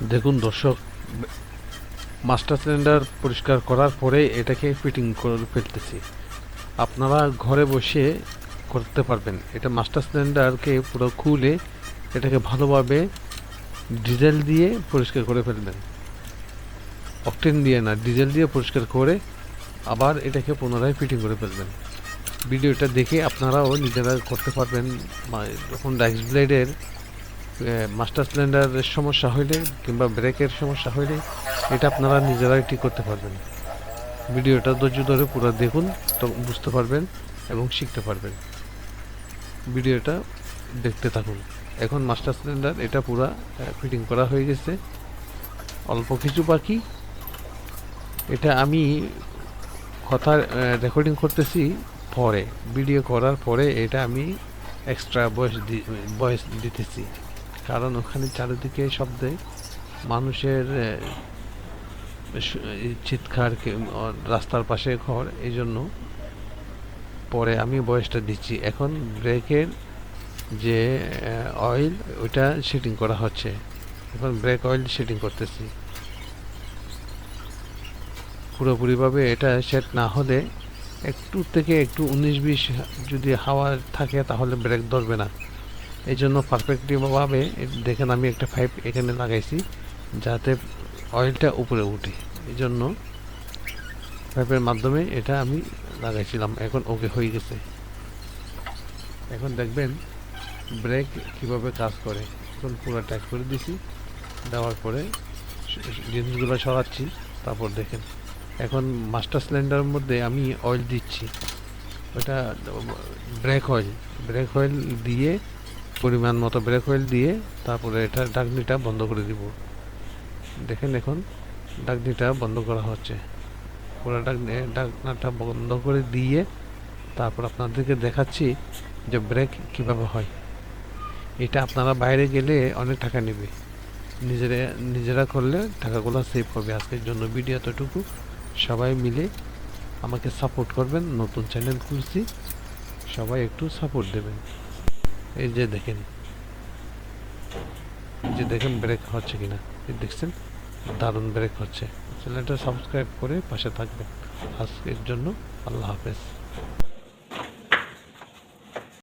দেখুন দর্শক, master cylinder পরিষ্কার করার পরে এটাকে ফিটিং করে ফেলতেছি। আপনারা ঘরে বসে করতে পারবেন। এটা মাস্টার সিলিন্ডারকে পুরো খুলে এটাকে ভালোভাবে ডিজেল দিয়ে পরিষ্কার করে ফেলবেন। অকটেন দিয়ে না, ডিজেল দিয়ে পরিষ্কার করে আবার এটাকে পুনরায় ফিটিং করে ফেলবেন। ভিডিওটা দেখে আপনারাও নিজেরা করতে পারবেন। যখন ডাইস ব্লেডের মাস্টার সিলিন্ডারের সমস্যা হইলে কিংবা ব্রেকের সমস্যা হইলে এটা আপনারা নিজেরাই ঠিক করতে পারবেন। ভিডিওটা ধৈর্য ধরে পুরো দেখুন, তো বুঝতে পারবেন এবং শিখতে পারবেন। ভিডিওটা দেখতে থাকুন। এখন মাস্টার সিলিন্ডার এটা পুরো ফিটিং করা হয়ে গেছে, অল্প কিছু বাকি। এটা আমি কথা রেকর্ডিং করতেছি পরে, ভিডিও করার পরে এটা আমি এক্সট্রা ভয়েস দিতেছি, কারণ ওখানে চারিদিকে শব্দে মানুষের চিৎকার, রাস্তার পাশে ঘর, এই জন্য পরে আমি ভয়েসটা দিচ্ছি। এখন ব্রেকের যে অয়েল ওইটা সেটিং করা হচ্ছে। এখন ব্রেক অয়েল সেটিং করতেছি। পুরোপুরিভাবে এটা সেট না হলে একটু থেকে একটু 19-20 যদি হাওয়া থাকে তাহলে ব্রেক ধরবে না। এই জন্য পারফেক্টলিভাবে দেখেন আমি একটা পাইপ এখানে লাগাইছি যাতে অয়েলটা উপরে উঠে, এই জন্য পাইপের মাধ্যমে এটা আমি লাগাইছিলাম। এখন ওকে হয়ে গেছে। এখন দেখবেন ব্রেক কিভাবে কাজ করে। এখন পুরো টাইট করে দিছি, দেওয়ার পরে জিনিসগুলো সরাচ্ছি, তারপর দেখেন। এখন মাস্টার সিলিন্ডারের মধ্যে আমি অয়েল দিচ্ছি, ওটা ব্রেক অয়েল দিয়ে পরিমাণ মতো ব্রেক অয়েল দিয়ে তারপরে এটা ঢাকনিটা বন্ধ করে দিব। দেখেন এখন ঢাকনিটা বন্ধ করা হচ্ছে। পুরো ঢাকনাটা বন্ধ করে দিয়ে তারপর আপনাদেরকে দেখাচ্ছি যে ব্রেক কিভাবে হয়। এটা আপনারা বাইরে গেলে অনেক টাকা নেবে, নিজেরা করলে টাকাগুলো সেভ হবে। আজকের জন্য ভিডিও এতটুকু। সবাই মিলে আমাকে সাপোর্ট করবেন। নতুন চ্যানেল খুলছি, সবাই একটু সাপোর্ট দেবেন। এই যে দেখেন ব্রেক হচ্ছে কিনা, দেখছেন দারুণ ব্রেক হচ্ছে। চ্যানেলটা সাবস্ক্রাইব করে পাশে থাকবেন। আজকের জন্য আল্লাহ হাফেজ।